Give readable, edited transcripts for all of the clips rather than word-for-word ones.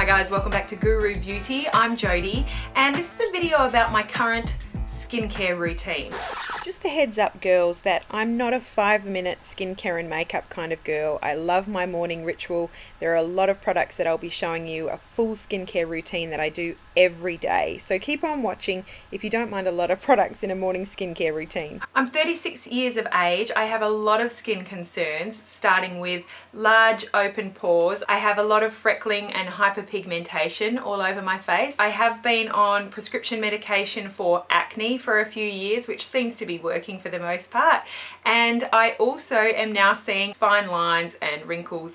Hi guys, welcome back to GOO ROO Beauty. I'm Jodie and this is a video about my current skincare routine. Just the heads up girls that I'm not a 5-minute skincare and makeup kind of girl. I love my morning ritual. There are a lot of products that I'll be showing you, a full skincare routine that I do every day. So keep on watching if you don't mind a lot of products in a morning skincare routine. I'm 36 years of age. I have a lot of skin concerns, starting with large open pores. I have a lot of freckling and hyperpigmentation all over my face. I have been on prescription medication for acne for a few years, which seems to be working for the most part, and I also am now seeing fine lines and wrinkles,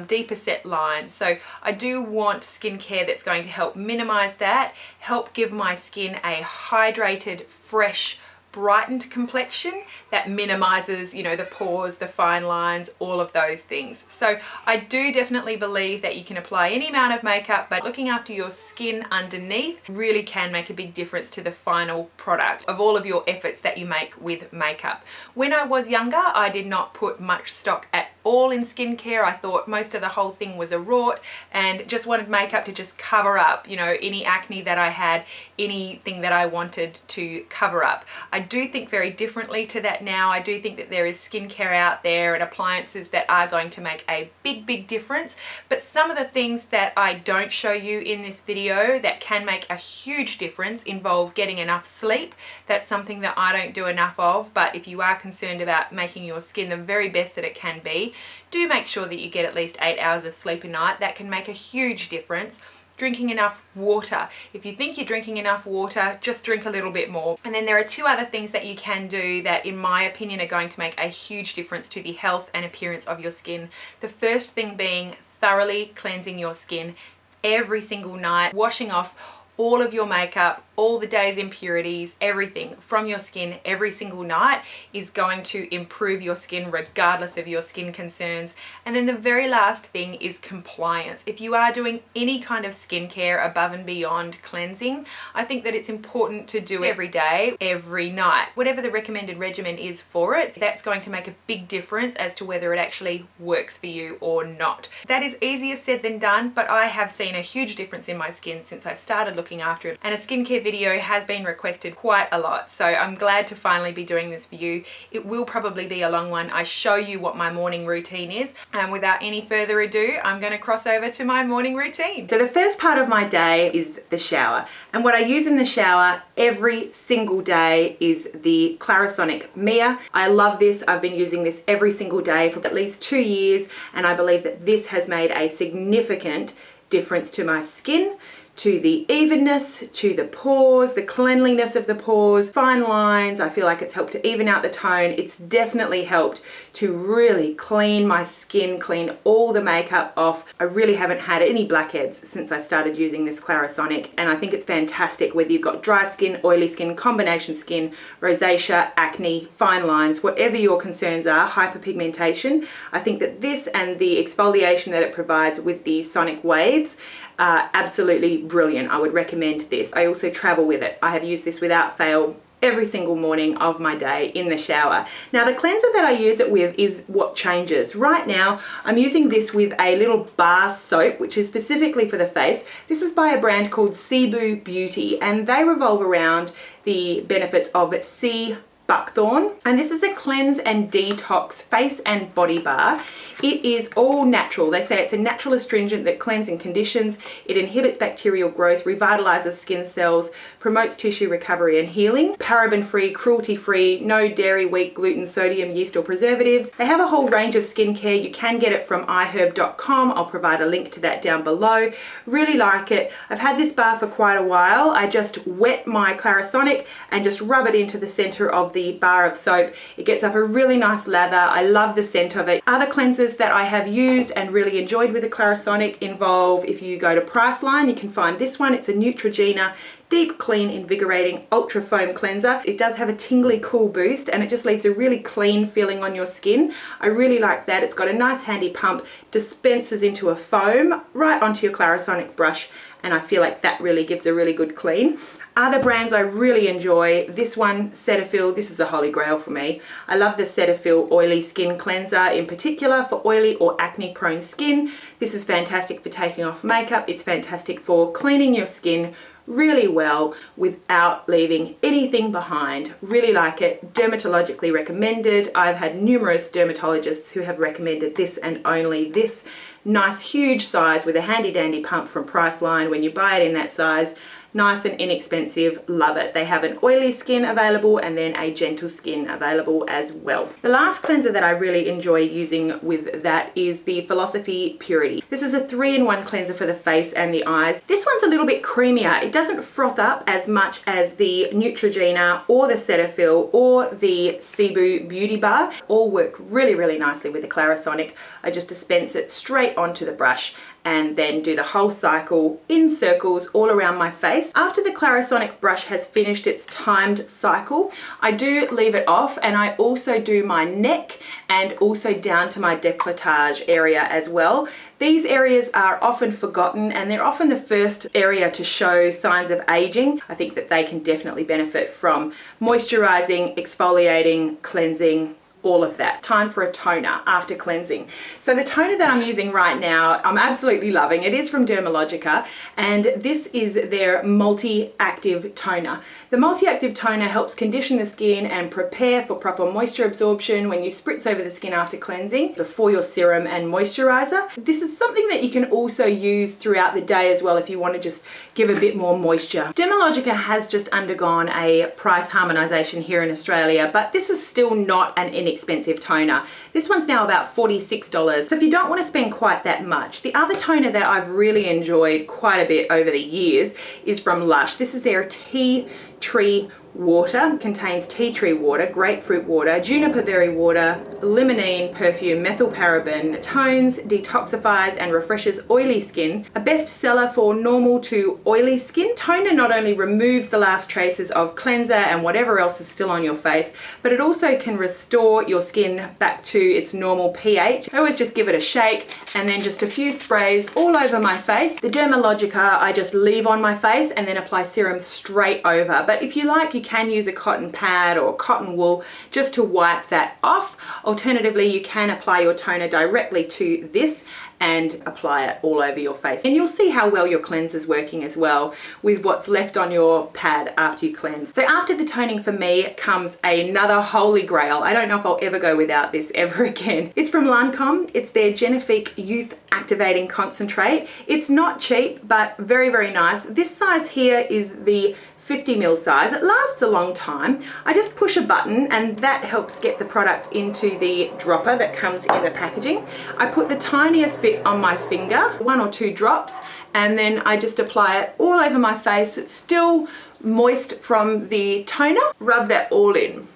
deeper set lines. So I do want skincare that's going to help minimize that, help give my skin a hydrated, fresh, brightened complexion that minimizes, you know, the pores, the fine lines, all of those things. So I do definitely believe that you can apply any amount of makeup, but looking after your skin underneath really can make a big difference to the final product of all of your efforts that you make with makeup. When I was younger, I did not put much stock at all in skincare. I thought most of the whole thing was a rort and just wanted makeup to just cover up, you know, any acne that I had, anything that I wanted to cover up. I do think very differently to that now. I do think that there is skincare out there and appliances that are going to make a big difference, but some of the things that I don't show you in this video that can make a huge difference involve getting enough sleep. That's something that I don't do enough of, but if you are concerned about making your skin the very best that it can be, do make sure that you get at least 8 hours of sleep a night. That can make a huge difference. Drinking enough water. If you think you're drinking enough water, just drink a little bit more. And then there are two other things that you can do that, in my opinion, are going to make a huge difference to the health and appearance of your skin. The first thing being thoroughly cleansing your skin every single night, washing off all of your makeup, all the day's impurities, everything from your skin every single night is going to improve your skin regardless of your skin concerns. And then the very last thing is compliance. If you are doing any kind of skincare above and beyond cleansing, I think that it's important to do it every day, every night. Whatever the recommended regimen is for it, that's going to make a big difference as to whether it actually works for you or not. That is easier said than done, but I have seen a huge difference in my skin since I started looking after it, and a skincare video has been requested quite a lot, so I'm glad to finally be doing this for you. It will probably be a long one. I show you what my morning routine is, and without any further ado, I'm going to cross over to my morning routine. So the first part of my day is the shower, and what I use in the shower every single day is the Clarisonic Mia. I love this. I've been using this every single day for at least 2 years, and I believe that this has made a significant difference to my skin, to the evenness, to the pores, the cleanliness of the pores, fine lines. I feel like it's helped to even out the tone. It's definitely helped to really clean my skin, clean all the makeup off. I really haven't had any blackheads since I started using this Clarisonic, and I think it's fantastic whether you've got dry skin, oily skin, combination skin, rosacea, acne, fine lines, whatever your concerns are, hyperpigmentation. I think that this and the exfoliation that it provides with the sonic waves are absolutely brilliant. I would recommend this. I also travel with it. I have used this without fail every single morning of my day in the shower. Now the cleanser that I use it with is what changes. Right now I'm using this with a little bar soap, which is specifically for the face. This is by a brand called GOO ROO Beauty, and they revolve around the benefits of sea buckthorn, and this is a cleanse and detox face and body bar. It is all natural. They say it's a natural astringent that cleanses and conditions. It inhibits bacterial growth, revitalizes skin cells, promotes tissue recovery and healing. Paraben free, cruelty free, no dairy, wheat, gluten, sodium, yeast or preservatives. They have a whole range of skincare. You can get it from iherb.com. I'll provide a link to that down below. Really like it. I've had this bar for quite a while. I just wet my Clarisonic and just rub it into the center of the bar of soap. It gets up a really nice lather. I love the scent of it. Other cleansers that I have used and really enjoyed with the Clarisonic involve, if you go to Priceline, you can find this one. It's a Neutrogena deep, clean, invigorating ultra foam cleanser. It does have a tingly cool boost and it just leaves a really clean feeling on your skin. I really like that. It's got a nice handy pump, dispenses into a foam right onto your Clarisonic brush, and I feel like that really gives a really good clean. Other brands I really enjoy, this one, Cetaphil, this is a holy grail for me. I love the Cetaphil Oily Skin Cleanser in particular for oily or acne prone skin. This is fantastic for taking off makeup. It's fantastic for cleaning your skin really well without leaving anything behind. Really like it. Dermatologically recommended. I've had numerous dermatologists who have recommended this and only this. Nice huge size with a handy dandy pump from Priceline. When you buy it in that size, nice and inexpensive, love it. They have an oily skin available and then a gentle skin available as well. The last cleanser that I really enjoy using with that is the Philosophy Purity. This is a 3-in-1 cleanser for the face and the eyes. This one's a little bit creamier. It doesn't froth up as much as the Neutrogena or the Cetaphil or the GOO Beauty Bar. All work really, really nicely with the Clarisonic. I just dispense it straight onto the brush and then do the whole cycle in circles all around my face. After the Clarisonic brush has finished its timed cycle, I do leave it off, and I also do my neck and also down to my décolletage area as well. These areas are often forgotten and they're often the first area to show signs of aging. I think that they can definitely benefit from moisturizing, exfoliating, cleansing, all of that. Time for a toner after cleansing. So the toner that I'm using right now, I'm absolutely loving. It is from Dermalogica, and this is their multi-active toner. The multi-active toner helps condition the skin and prepare for proper moisture absorption when you spritz over the skin after cleansing before your serum and moisturizer. This is something that you can also use throughout the day as well if you want to just give a bit more moisture. Dermalogica has just undergone a price harmonization here in Australia, but this is still not an inexpensive toner. This one's now about $46. So if you don't want to spend quite that much, the other toner that I've really enjoyed quite a bit over the years is from Lush. This is their tea tree water. It contains tea tree water, grapefruit water, juniper berry water, limonene, perfume, methylparaben, tones, detoxifies and refreshes oily skin. A bestseller for normal to oily skin. Toner not only removes the last traces of cleanser and whatever else is still on your face, but it also can restore your skin back to its normal pH. I always just give it a shake and then just a few sprays all over my face. The Dermalogica I just leave on my face and then apply serum straight over. But if you like, you can use a cotton pad or cotton wool just to wipe that off. Alternatively, you can apply your toner directly to this and apply it all over your face. And you'll see how well your cleanser's working as well with what's left on your pad after you cleanse. So after the toning for me comes another holy grail. I don't know if I'll ever go without this ever again. It's from Lancome. It's their Genifique Youth Activating Concentrate. It's not cheap, but very, very nice. This size here is the 50ml size. It lasts a long time. I just push a button and that helps get the product into the dropper that comes in the packaging. I put the tiniest bit on my finger, 1 or 2 drops, and then I just apply it all over my face. It's still moist from the toner. Rub that all in.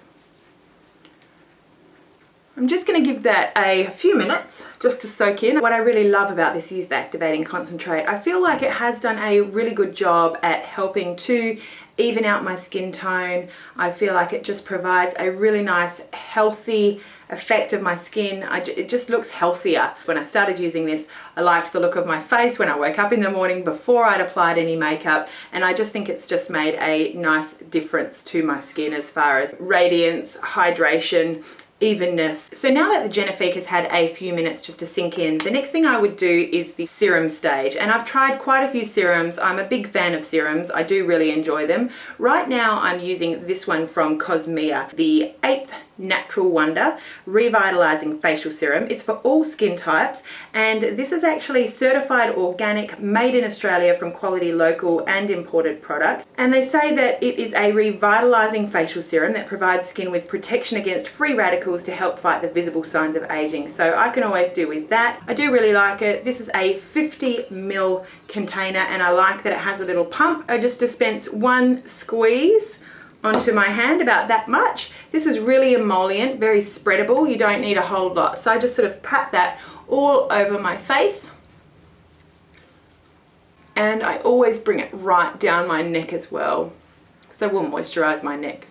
I'm just going to give that a few minutes just to soak in. What I really love about this Youth Activating Concentrate, I feel like it has done a really good job at helping to even out my skin tone. I feel like it just provides a really nice healthy effect of my skin. It just looks healthier. When I started using this, I liked the look of my face when I woke up in the morning before I'd applied any makeup, and I just think it's just made a nice difference to my skin as far as radiance, hydration, evenness. So now that the Genifique has had a few minutes just to sink in, the next thing I would do is the serum stage. And I've tried quite a few serums. I'm a big fan of serums. I do really enjoy them. Right now I'm using this one from Kosmea, the 8th Natural Wonder Revitalizing Facial Serum. It's for all skin types, and this is actually certified organic, made in Australia from quality local and imported product. And they say that it is a revitalizing facial serum that provides skin with protection against free radicals to help fight the visible signs of aging. So I can always do with that. I do really like it. This is a 50ml container, and I like that it has a little pump. I just dispense 1 squeeze onto my hand, about that much. This is really emollient, very spreadable. You don't need a whole lot. So I just sort of pat that all over my face. And I always bring it right down my neck as well, because I will moisturize my neck.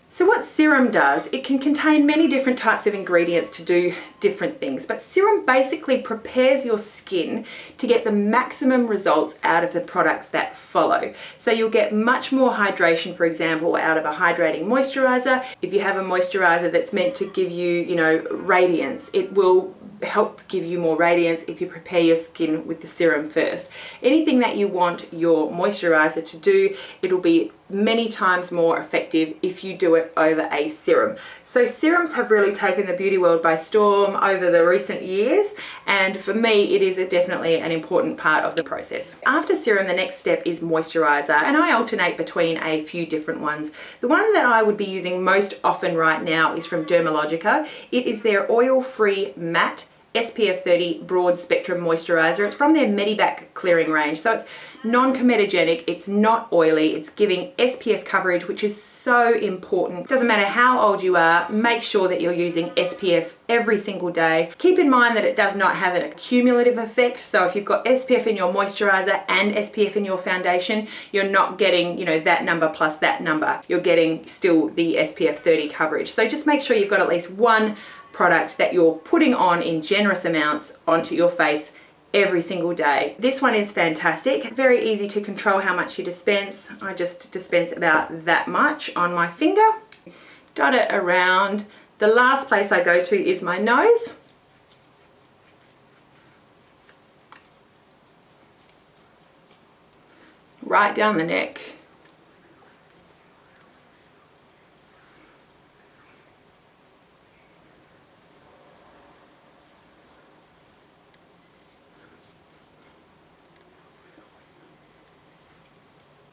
So what serum does, it can contain many different types of ingredients to do different things, but serum basically prepares your skin to get the maximum results out of the products that follow. So you'll get much more hydration, for example, out of a hydrating moisturizer. If you have a moisturizer that's meant to give you, radiance, it will help give you more radiance if you prepare your skin with the serum first. Anything that you want your moisturizer to do, it'll be many times more effective if you do it over a serum. So serums have really taken the beauty world by storm over the recent years, and for me it is definitely an important part of the process. After serum, the next step is moisturizer, and I alternate between a few different ones. The one that I would be using most often right now is from Dermalogica. It is their oil-free matte SPF 30 broad spectrum moisturizer. It's from their Medivac clearing range, so it's non-comedogenic, it's not oily, it's giving SPF coverage, which is so important. Doesn't matter how old you are, make sure that you're using SPF every single day. Keep in mind that it does not have an cumulative effect, so if you've got SPF in your moisturizer and SPF in your foundation, you're not getting, that number plus that number. You're getting still the SPF 30 coverage. So just make sure you've got at least one product that you're putting on in generous amounts onto your face every single day. This one is fantastic. Very easy to control how much you dispense. I just dispense about that much on my finger. Dot it around. The last place I go to is my nose. Right down the neck.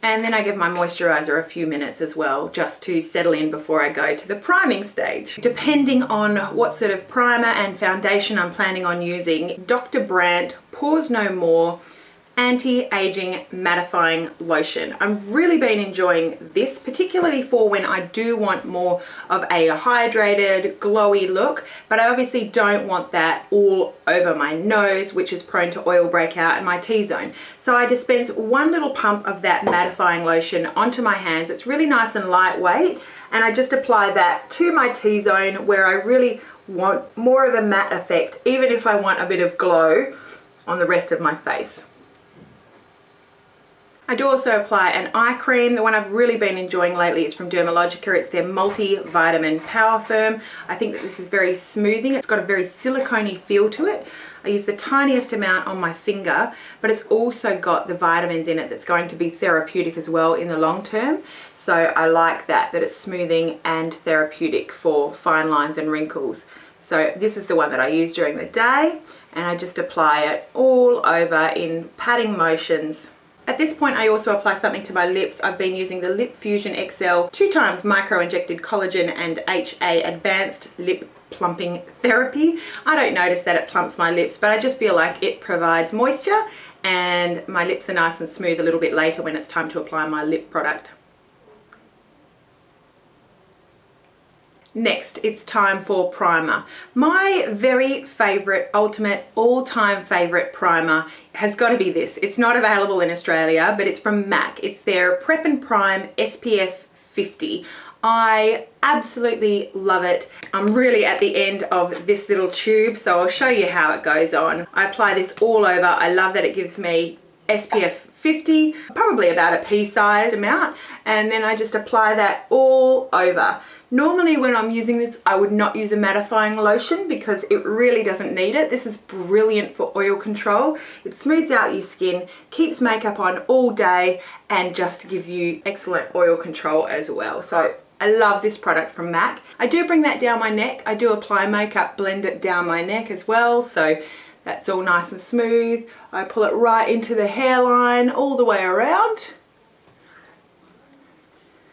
And then I give my moisturizer a few minutes as well, just to settle in before I go to the priming stage. Depending on what sort of primer and foundation I'm planning on using, Dr. Brandt Pores No More Anti-Aging Mattifying Lotion. I've really been enjoying this, particularly for when I do want more of a hydrated, glowy look, but I obviously don't want that all over my nose, which is prone to oil breakout, and my T-zone. So I dispense one little pump of that mattifying lotion onto my hands. It's really nice and lightweight, and I just apply that to my T-zone where I really want more of a matte effect, even if I want a bit of glow on the rest of my face. I do also apply an eye cream. The one I've really been enjoying lately is from Dermalogica. It's their multivitamin power firm. I think that this is very smoothing. It's got a very silicone-y feel to it. I use the tiniest amount on my finger, but it's also got the vitamins in it that's going to be therapeutic as well in the long term. So I like that it's smoothing and therapeutic for fine lines and wrinkles. So this is the one that I use during the day, and I just apply it all over in patting motions. At this point, I also apply something to my lips. I've been using the Lip Fusion XL 2x micro-injected collagen and HA advanced lip plumping therapy. I don't notice that it plumps my lips, but I just feel like it provides moisture, and my lips are nice and smooth a little bit later when it's time to apply my lip product. Next, it's time for primer. My very favorite, ultimate, all-time favorite primer has got to be this. It's not available in Australia, but it's from MAC. It's their Prep and Prime SPF 50. I absolutely love it. I'm really at the end of this little tube, so I'll show you how it goes on. I apply this all over. I love that it gives me SPF 50, probably about a pea-sized amount, and then I just apply that all over. Normally when I'm using this, I would not use a mattifying lotion because it really doesn't need it. This is brilliant for oil control. It smooths out your skin, keeps makeup on all day, and just gives you excellent oil control as well. So I love this product from MAC. I do bring that down my neck. I do apply makeup, blend it down my neck as well, so that's all nice and smooth. I pull it right into the hairline, all the way around.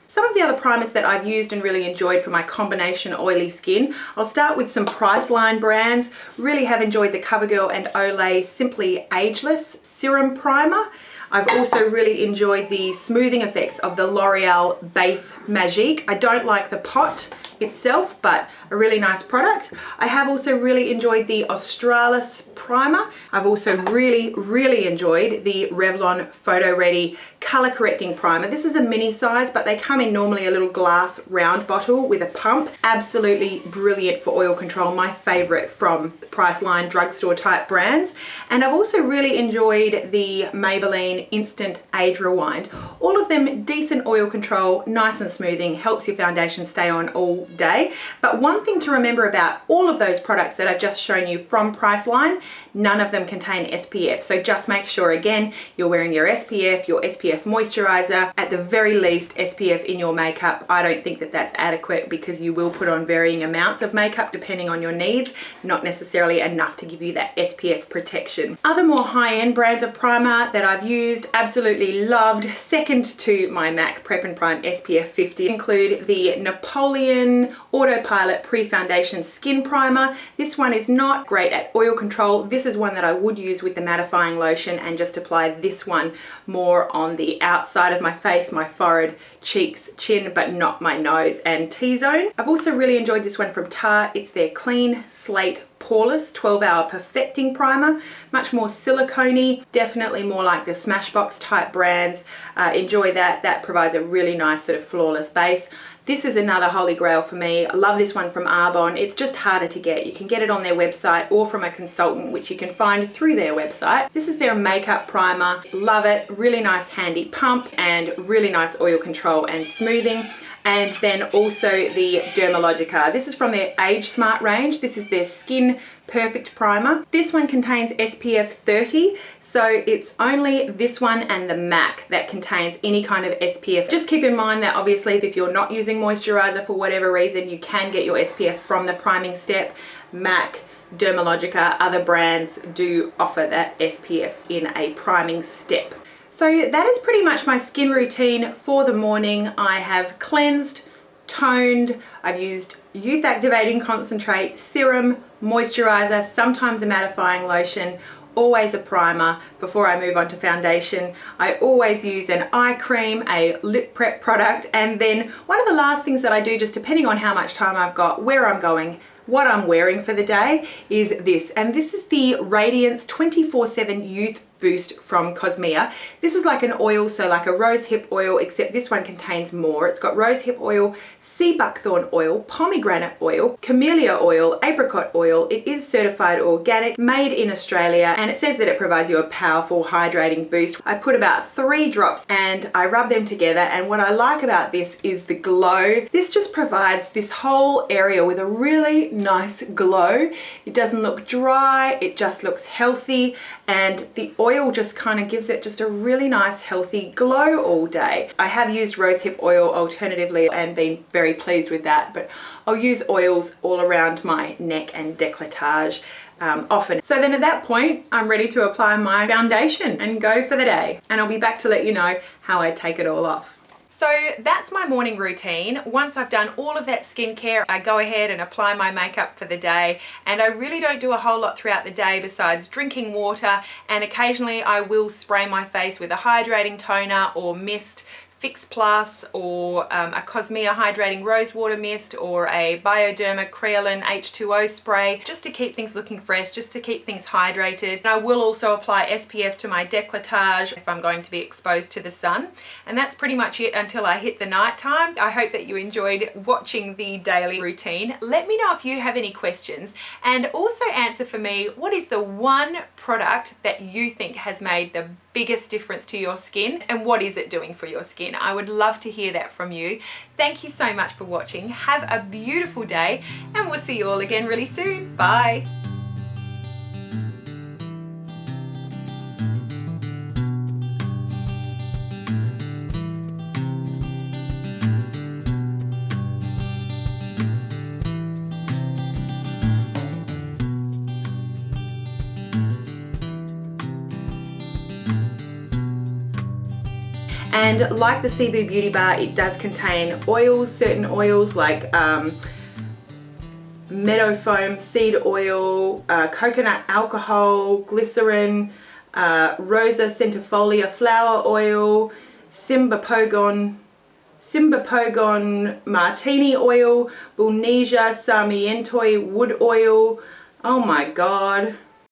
Some of the other primers that I've used and really enjoyed for my combination oily skin, I'll start with some Priceline brands. Really have enjoyed the CoverGirl and Olay Simply Ageless Serum Primer. I've also really enjoyed the smoothing effects of the L'Oreal Base Magique. I don't like the pot itself, but a really nice product. I have also really enjoyed the Australis primer. I've also really enjoyed the Revlon Photoready color correcting primer. This is a mini size, but they come in normally a little glass round bottle with a pump. Absolutely brilliant for oil control. My favorite from Priceline drugstore type brands. And I've also really enjoyed the Maybelline Instant Age Rewind. All of them decent oil control, nice and smoothing, helps your foundation stay on all day. But one thing to remember about all of those products that I've just shown you from Priceline, none of them contain SPF. So just make sure, again, you're wearing your SPF moisturizer, at the very least SPF in your makeup. I don't think that that's adequate because you will put on varying amounts of makeup depending on your needs, not necessarily enough to give you that SPF protection. Other more high-end brands of primer that I've used, absolutely loved, second to my MAC Prep and Prime SPF 50, include the Napoleon Autopilot Pre-Foundation Skin Primer. This one is not great at oil control. This is one that I would use with the mattifying lotion and just apply this one more on the outside of my face, my forehead, cheeks, chin, but not my nose and T-zone. I've also really enjoyed this one from Tarte. It's their Clean Slate Paulus 12-hour perfecting primer, much more silicone-y, definitely more like the Smashbox type brands. Enjoy that. That provides a really nice sort of flawless base. This is another holy grail for me. I love this one from Arbonne. It's just harder to get. You can get it on their website or from a consultant, which you can find through their website. This is their makeup primer. Love it. Really nice handy pump and really nice oil control and smoothing. And then also the Dermalogica. This is from their Age Smart range. This is their Skin Perfect Primer. This one contains SPF 30, so it's only this one and the MAC that contains any kind of SPF. Just keep in mind that obviously if you're not using moisturizer for whatever reason, you can get your SPF from the priming step. MAC, Dermalogica, other brands do offer that SPF in a priming step. So that is pretty much my skin routine for the morning. I have cleansed, toned, I've used Youth Activating Concentrate, serum, moisturizer, sometimes a mattifying lotion, always a primer before I move on to foundation. I always use an eye cream, a lip prep product, and then one of the last things that I do, just depending on how much time I've got, where I'm going, what I'm wearing for the day, is this. And this is the Radiance 24/7 Youth Boost from Kosmea. This is like an oil, so like a rose hip oil, except this one contains more. It's got rose hip oil, sea buckthorn oil, pomegranate oil, camellia oil, apricot oil. It is certified organic, made in Australia, and it says that it provides you a powerful hydrating boost. I put about 3 drops and I rub them together, and what I like about this is the glow. This just provides this whole area with a really nice glow. It doesn't look dry, it just looks healthy, and the oil just kind of gives it just a really nice healthy glow all day. I have used rosehip oil alternatively and been very pleased with that, but I'll use oils all around my neck and décolletage often. So then at that point, I'm ready to apply my foundation and go for the day. And I'll be back to let you know how I take it all off. So that's my morning routine. Once I've done all of that skincare, I go ahead and apply my makeup for the day, and I really don't do a whole lot throughout the day besides drinking water, and occasionally I will spray my face with a hydrating toner or mist, Fix Plus, or a Kosmea Hydrating Rose Water Mist, or a Bioderma Creolin H2O spray, just to keep things looking fresh, just to keep things hydrated. And I will also apply SPF to my décolletage if I'm going to be exposed to the sun. And that's pretty much it until I hit the night time. I hope that you enjoyed watching the daily routine. Let me know if you have any questions, and also answer for me, what is the one product that you think has made the biggest difference to your skin, and what is it doing for your skin? I would love to hear that from you. Thank you so much for watching. Have a beautiful day, and we'll see you all again really soon. Bye. And like the CBO Beauty Bar, it does contain oils, certain oils like meadow foam, seed oil, coconut alcohol, glycerin, Rosa centifolia flower oil, Cymbopogon Simbapogon Martini Oil, Bulnesia Sarmientoi Wood Oil. Oh my god.